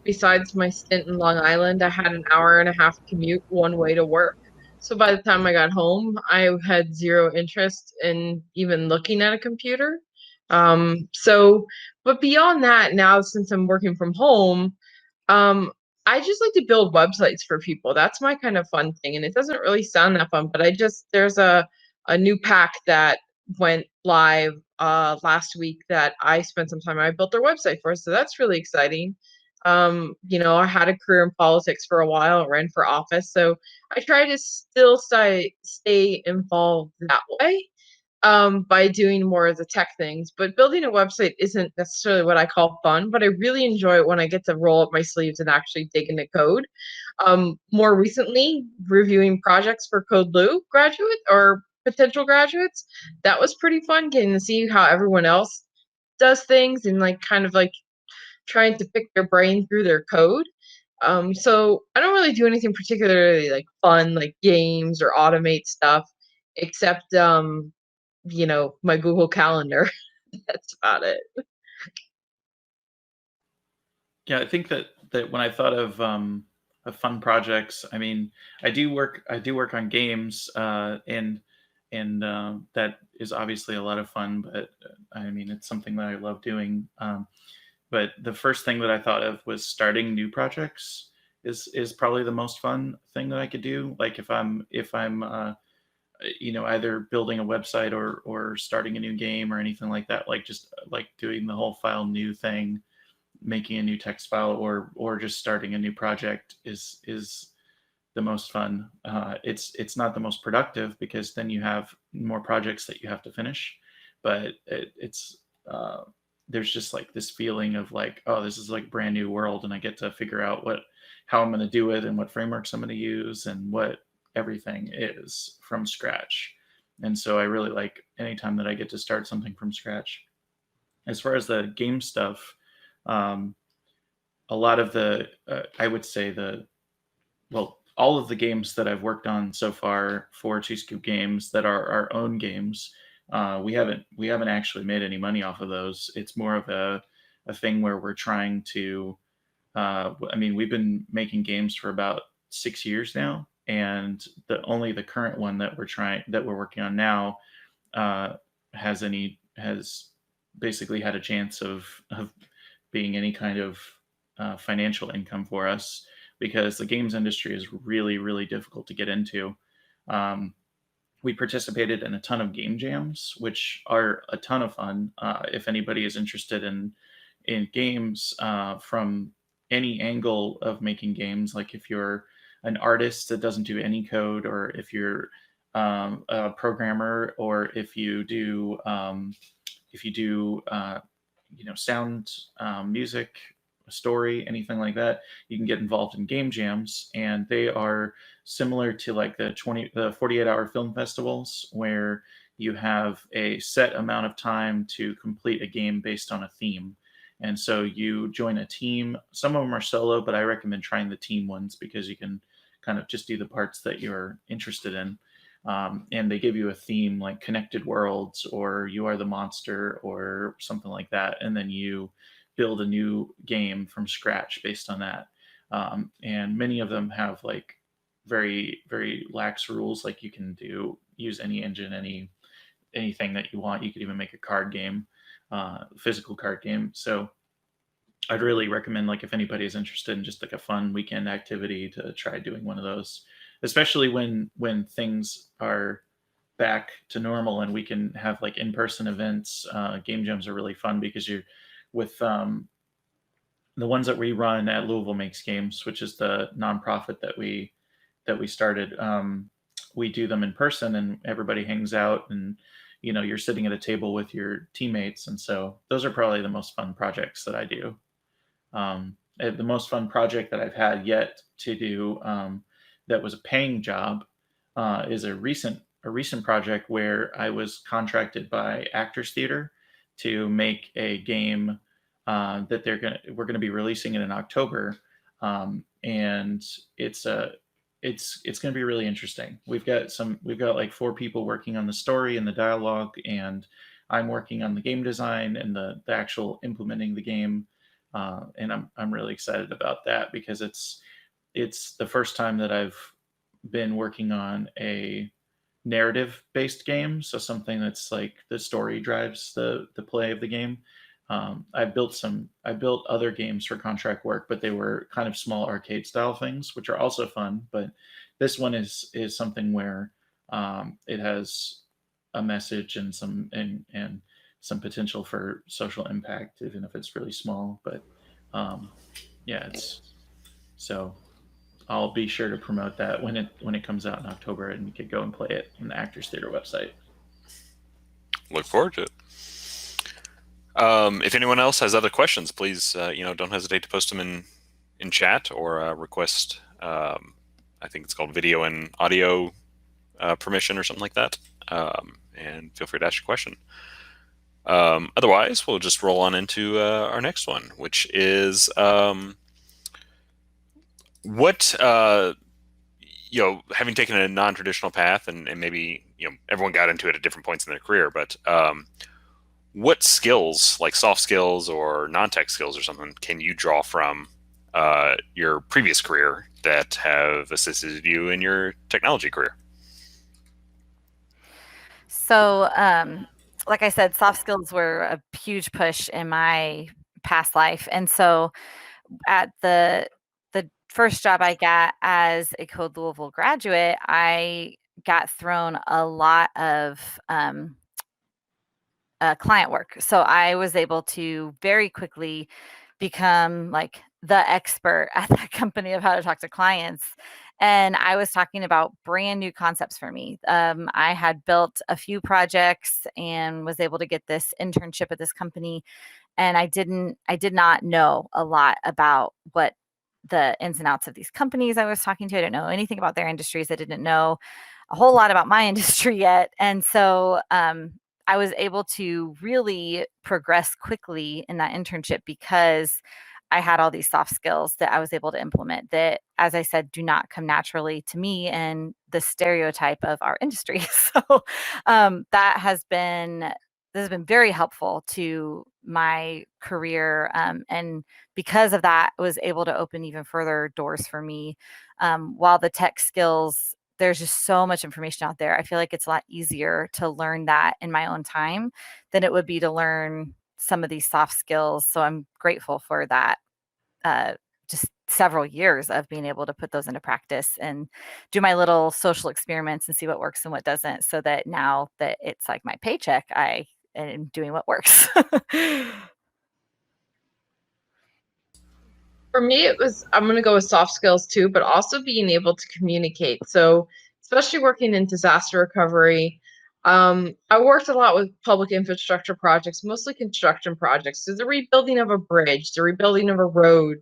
Speaker 3: besides my stint in Long Island, I had an hour and a half commute one way to work. So by the time I got home, I had zero interest in even looking at a computer. But beyond that, now since I'm working from home, um, I just like to build websites for people. That's my kind of fun thing. And it doesn't really sound that fun, but there's a new pack that went live last week that I spent some time. I built their website for, so that's really exciting. I had a career in politics for a while. I ran for office, so I try to still stay involved that way by doing more of the tech things. But building a website isn't necessarily what I call fun, but I really enjoy it when I get to roll up my sleeves and actually dig into code. More recently, reviewing projects for Code PaLOusa graduate or potential graduates, that was pretty fun getting to see how everyone else does things and kind of trying to pick their brain through their code. So I don't really do anything particularly fun, like games or automate stuff, except my Google Calendar. That's about it.
Speaker 4: Yeah, I think that when I thought of fun projects, I mean, I do work on games, and that is obviously a lot of fun. But I mean, it's something that I love doing. But the first thing that I thought of was starting new projects is probably the most fun thing that I could do. Like if I'm either building a website or starting a new game or anything like that, like just like doing the whole file new thing, making a new text file or just starting a new project is the most fun. It's not the most productive because then you have more projects that you have to finish, but it's there's just like this feeling of like, oh, this is like brand new world, and I get to figure out how I'm going to do it and what frameworks I'm going to use and what everything is from scratch. And so I really like anytime that I get to start something from scratch. As far as the game stuff, a lot of I would say all of the games that I've worked on so far for Two Scoop Games that are our own games, we haven't actually made any money off of those. It's more of a thing where we're trying to. I mean, we've been making games for about 6 years now, and the current one that we're working on now has basically had a chance of being any kind of financial income for us, because the games industry is really, really difficult to get into. We participated in a ton of game jams, which are a ton of fun. If anybody is interested in games from any angle of making games, like if you're an artist that doesn't do any code, or if you're a programmer, or if you do sound, music, story, anything like that, you can get involved in game jams, and they are similar to like the 48-hour film festivals, where you have a set amount of time to complete a game based on a theme. And so you join a team. Some of them are solo, but I recommend trying the team ones because you can kind of just do the parts that you're interested in. And they give you a theme like Connected Worlds or You Are the Monster or something like that. And then you build a new game from scratch based on that. And many of them have like very, very lax rules. Like you can use any engine, anything that you want. You could even make a card game, physical card game. So I'd really recommend, like, if anybody is interested in just like a fun weekend activity, to try doing one of those, especially when things are back to normal and we can have like in-person events. Game jams are really fun because you're with the ones that we run at Louisville Makes Games, which is the nonprofit that we started. We do them in person and everybody hangs out, and you're sitting at a table with your teammates, and so those are probably the most fun projects that I do. The most fun project that I've had yet to do, that was a paying job, is a recent project where I was contracted by Actors Theater to make a game that we're gonna be releasing it in October, and it's gonna be really interesting. We've got like 4 people working on the story and the dialogue, and I'm working on the game design and the actual implementing the game. And I'm really excited about that because it's the first time that I've been working on a narrative-based game, so something that's like the story drives the play of the game. I built other games for contract work, but they were kind of small arcade style things, which are also fun. But this one is something where it has a message and some potential for social impact, even if it's really small. But yeah, so I'll be sure to promote that when it comes out in October, and you could go and play it on the Actors Theater website.
Speaker 1: Look forward to it. If anyone else has other questions, please don't hesitate to post them in chat or request. I think it's called video and audio permission or something like that. And feel free to ask your question. Otherwise, we'll just roll on into our next one, which is what having taken a non-traditional path, and maybe everyone got into it at different points in their career, but what skills, like soft skills or non-tech skills or something, can you draw from your previous career that have assisted you in your technology career?
Speaker 2: So, like I said, soft skills were a huge push in my past life. And so at the first job I got as a Code Louisville graduate, I got thrown a lot of client work. So I was able to very quickly become like the expert at that company of how to talk to clients. And I was talking about brand new concepts for me. I had built a few projects and was able to get this internship at this company. And I did not know a lot about what the ins and outs of these companies I was talking to. I didn't know anything about their industries. I didn't know a whole lot about my industry yet. And so I was able to really progress quickly in that internship because I had all these soft skills that I was able to implement that, as I said, do not come naturally to me and the stereotype of our industry. So that has been very helpful to my career. And because of that, I was able to open even further doors for me. While the tech skills, there's just so much information out there. I feel like it's a lot easier to learn that in my own time than it would be to learn some of these soft skills. So I'm grateful for that. Just several years of being able to put those into practice and do my little social experiments and see what works and what doesn't, so that now that it's like my paycheck, I am doing what works.
Speaker 3: For me, I'm going to go with soft skills too, but also being able to communicate. So especially working in disaster recovery, I worked a lot with public infrastructure projects, mostly construction projects. So the rebuilding of a bridge, the rebuilding of a road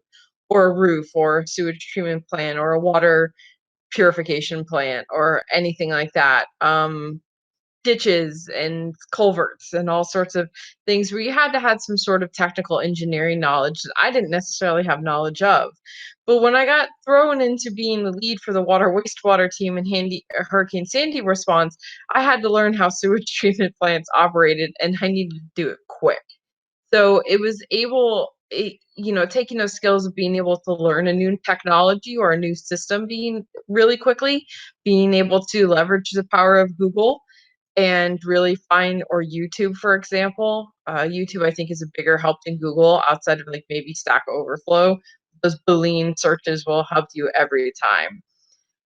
Speaker 3: or a roof or a sewage treatment plant or a water purification plant or anything like that. Ditches and culverts and all sorts of things where you had to have some sort of technical engineering knowledge that I didn't necessarily have knowledge of. But when I got thrown into being the lead for the water wastewater team in Hurricane Sandy response, I had to learn how sewage treatment plants operated, and I needed to do it quick. So it was taking those skills of being able to learn a new technology or a new system being really quickly, being able to leverage the power of Google and really find, or YouTube, for example. YouTube, I think, is a bigger help than Google outside of like maybe Stack Overflow. Those Boolean searches will help you every time.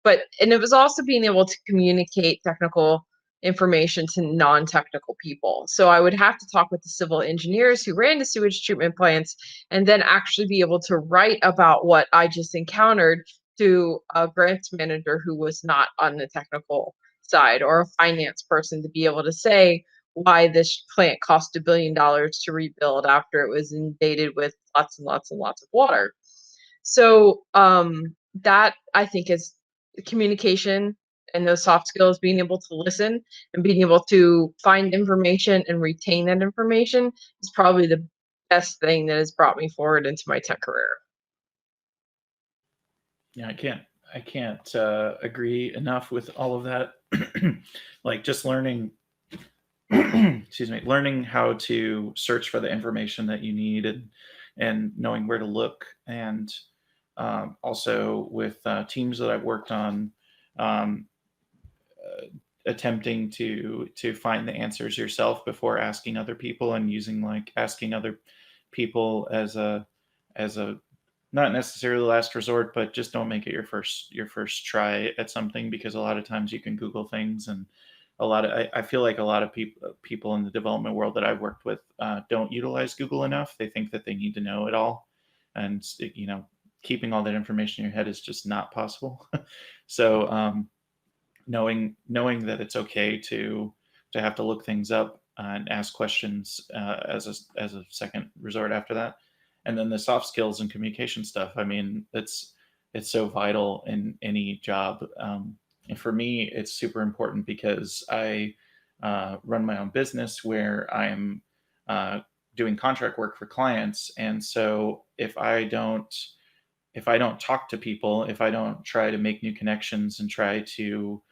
Speaker 3: And it was also being able to communicate technical information to non-technical people. So I would have to talk with the civil engineers who ran the sewage treatment plants and then actually be able to write about what I just encountered to a grants manager who was not on the technical side, or a finance person to be able to say why this plant cost $1 billion to rebuild after it was inundated with lots and lots and lots of water. So that, I think, is communication and those soft skills, being able to listen and being able to find information and retain that information, is probably the best thing that has brought me forward into my tech career.
Speaker 4: Yeah, I can't agree enough with all of that. Like just learning, excuse me, learning how to search for the information that you need, and knowing where to look, and also with teams that I've worked on, um, attempting to find the answers yourself before asking other people, and using like asking other people as a not necessarily the last resort, but just don't make it your first try at something, because a lot of times you can Google things, and I feel like a lot of people in the development world that I've worked with don't utilize Google enough. They think that they need to know it all, and keeping all that information in your head is just not possible. So knowing that it's okay to have to look things up and ask questions as a second resort after that. And then the soft skills and communication stuff, I mean, it's so vital in any job. And for me, it's super important because I run my own business where I'm doing contract work for clients. And so if I don't talk to people, if I don't try to make new connections and try to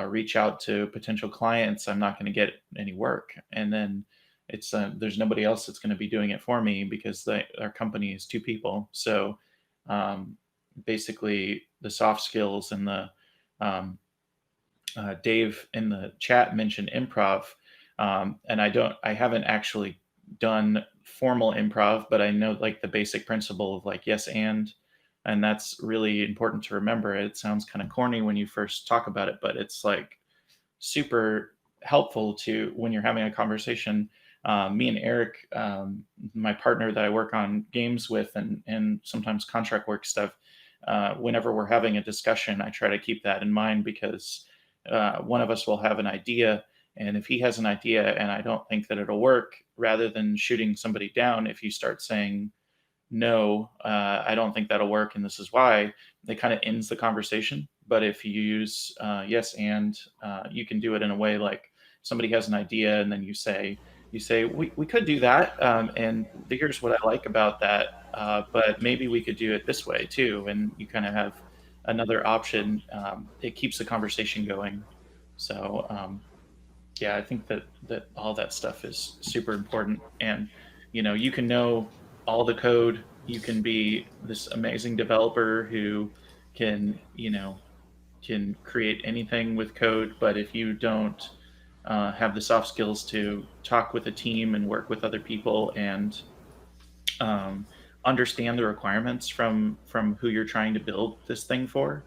Speaker 4: reach out to potential clients, I'm not going to get any work. And then there's nobody else that's going to be doing it for me, because our company is 2 people. So basically, the soft skills and the Dave in the chat mentioned improv, and I haven't actually done formal improv, but I know like the basic principle of like yes and that's really important to remember. It sounds kind of corny when you first talk about it, but it's like super helpful to when you're having a conversation. Me and Eric, my partner that I work on games with, and sometimes contract work stuff, whenever we're having a discussion, I try to keep that in mind, because one of us will have an idea, and if he has an idea and I don't think that it'll work, rather than shooting somebody down, if you start saying, no, I don't think that'll work, and this is why, it kind of ends the conversation. But if you use yes and, you can do it in a way like somebody has an idea, and then you say we could do that, and here's what I like about that, but maybe we could do it this way too, and you kind of have another option. It keeps the conversation going. So yeah, I think that all that stuff is super important. And you can know all the code, you can be this amazing developer who can can create anything with code, but if you don't have the soft skills to talk with a team and work with other people, and understand the requirements from who you're trying to build this thing for,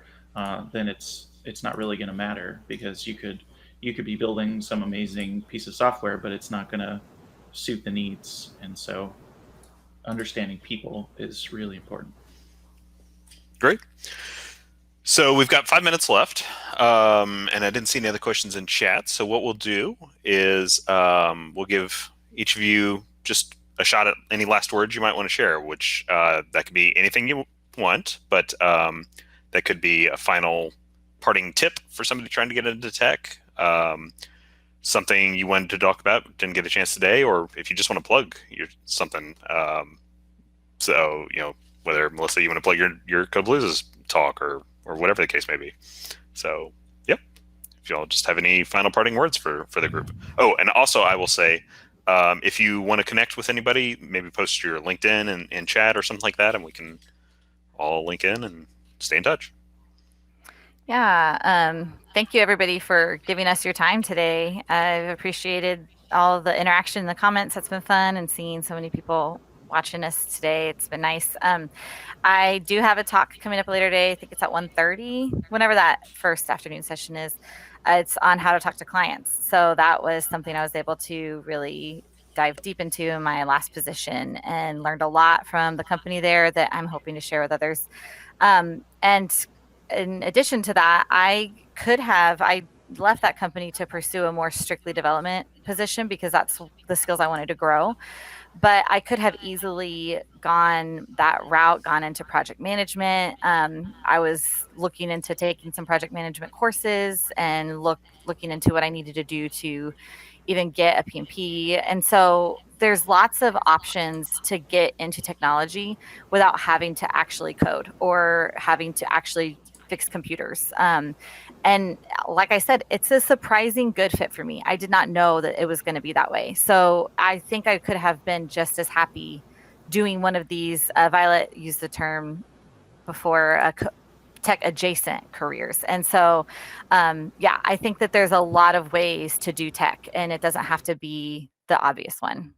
Speaker 4: then it's not really going to matter, because you could be building some amazing piece of software, but it's not going to suit the needs. And so understanding people is really important.
Speaker 1: Great. So we've got 5 minutes left, and I didn't see any other questions in chat. So what we'll do is we'll give each of you just a shot at any last words you might want to share, which that could be anything you want, but that could be a final parting tip for somebody trying to get into tech, something you wanted to talk about, didn't get a chance today, or if you just want to plug something. So, whether, Melissa, you want to plug your Code PaLOusa's talk or whatever the case may be. So, yep. If y'all just have any final parting words for the group. Oh, and also I will say, if you want to connect with anybody, maybe post your LinkedIn in chat or something like that, and we can all link in and stay in touch.
Speaker 2: Yeah. Thank you, everybody, for giving us your time today. I've appreciated all the interaction in the comments. That's been fun, and seeing so many people watching us today. It's been nice. I do have a talk coming up later today. I think it's at 1:30, whenever that first afternoon session is. It's on how to talk to clients. So that was something I was able to really dive deep into in my last position, and learned a lot from the company there that I'm hoping to share with others. And in addition to that, I left that company to pursue a more strictly development position because that's the skills I wanted to grow. But I could have easily gone that route, gone into project management. I was looking into taking some project management courses and looking into what I needed to do to even get a PMP. And so there's lots of options to get into technology without having to actually code or having to actually fix computers. And like I said, it's a surprising good fit for me. I did not know that it was going to be that way. So I think I could have been just as happy doing one of these. Violet used the term before, tech adjacent careers. And so, yeah, I think that there's a lot of ways to do tech, and it doesn't have to be the obvious one.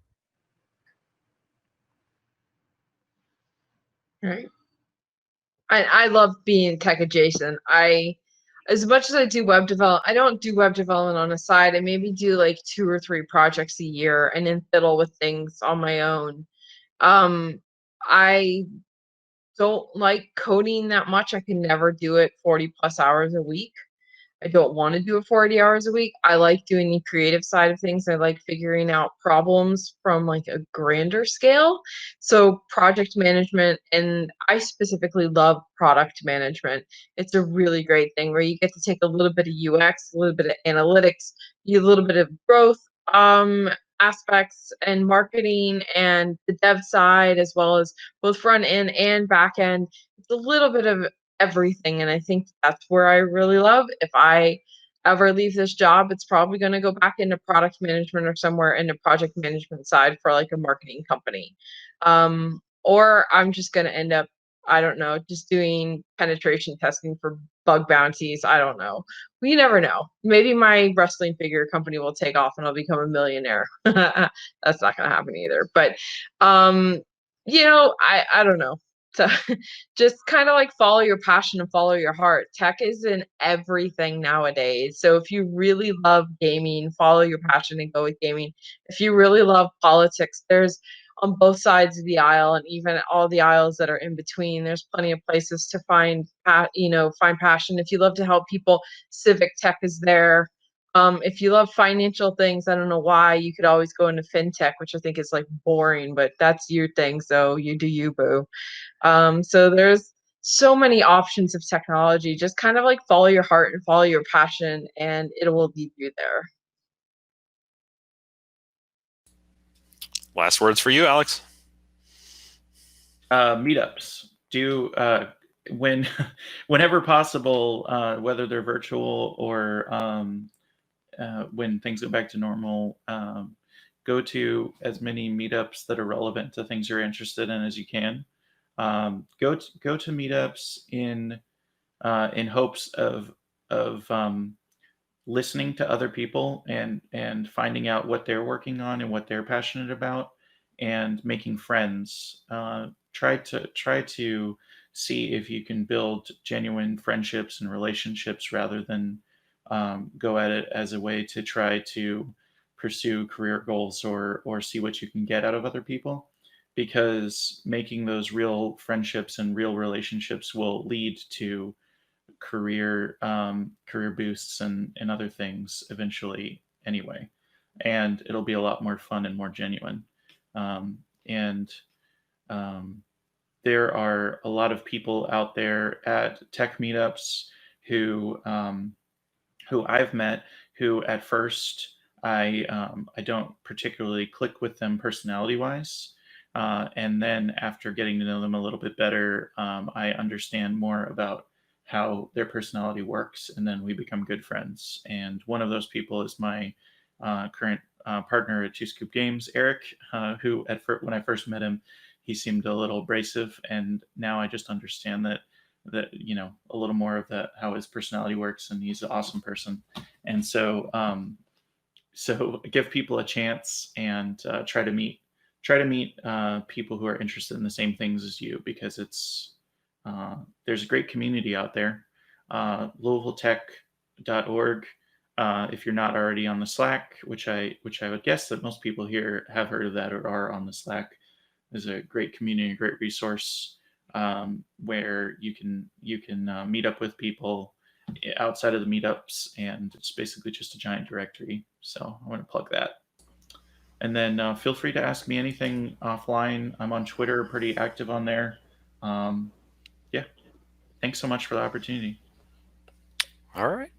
Speaker 3: Right. I love being tech adjacent. As much as I do web development, I don't do web development on the side. I maybe do like 2 or 3 projects a year and then fiddle with things on my own. I don't like coding that much. I can never do it 40 plus hours a week. I don't want to do it 40 hours a week. I like doing the creative side of things. I like figuring out problems from like a grander scale. So project management, and I specifically love product management. It's a really great thing where you get to take a little bit of UX, a little bit of analytics, a little bit of growth aspects and marketing and the dev side, as well as both front end and back end. It's a little bit of everything, and I think that's where I really love. If I ever leave this job, it's probably going to go back into product management or somewhere in the project management side for like a marketing company. Or I'm just going to end up, I don't know, just doing penetration testing for bug bounties. I don't know. We never know. Maybe my wrestling figure company will take off and I'll become a millionaire. That's not going to happen either. But I don't know. So just kind of like follow your passion and follow your heart. Tech is in everything nowadays. So if you really love gaming, follow your passion and go with gaming. If you really love politics, there's on both sides of the aisle, and even all the aisles that are in between, there's plenty of places to find passion. If you love to help people, civic tech is there. If you love financial things, I don't know why, you could always go into fintech, which I think is like boring, but that's your thing. So you do you, boo. So there's so many options of technology. Just kind of like follow your heart and follow your passion, and it will lead you there.
Speaker 1: Last words for you, Alex.
Speaker 4: Meetups. Whenever possible, whether they're virtual or when things go back to normal, go to as many meetups that are relevant to things you're interested in as you can. Go to meetups in hopes of listening to other people and finding out what they're working on and what they're passionate about, and making friends. Try to see if you can build genuine friendships and relationships rather than go at it as a way to try to pursue career goals or see what you can get out of other people, because making those real friendships and real relationships will lead to career boosts and other things eventually anyway, and it'll be a lot more fun and more genuine. And there are a lot of people out there at tech meetups who I've met who at first I don't particularly click with them personality wise. And then after getting to know them a little bit better, I understand more about how their personality works, and then we become good friends. And one of those people is my current partner at Two Scoop Games, Eric, who when I first met him, he seemed a little abrasive, and now I just understand that a little more of that, how his personality works, and he's an awesome person. And so give people a chance and try to meet people who are interested in the same things as you, because there's a great community out there. LouisvilleTech.org. If you're not already on the Slack, which I would guess that most people here have heard of that or are on the Slack, is a great community, a great resource where you can meet up with people outside of the meetups, and it's basically just a giant directory. So I want to plug that. And then feel free to ask me anything offline. I'm on Twitter, pretty active on there. Yeah, thanks so much for the opportunity.
Speaker 1: All right.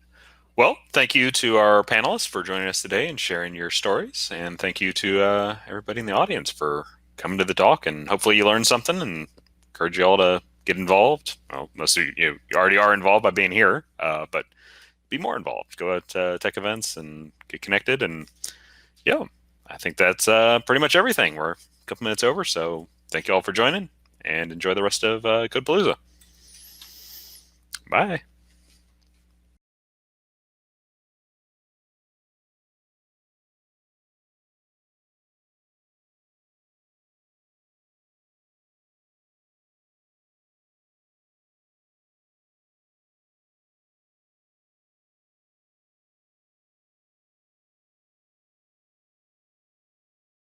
Speaker 1: Well, thank you to our panelists for joining us today and sharing your stories. And thank you to everybody in the audience for coming to the talk. And hopefully you learned something, and encourage you all to get involved. Well, most of you already are involved by being here, but be more involved. Go out to tech events and get connected. And yeah, I think that's pretty much everything. We're a couple minutes over, so thank you all for joining, and enjoy the rest of Code PaLOusa. Bye.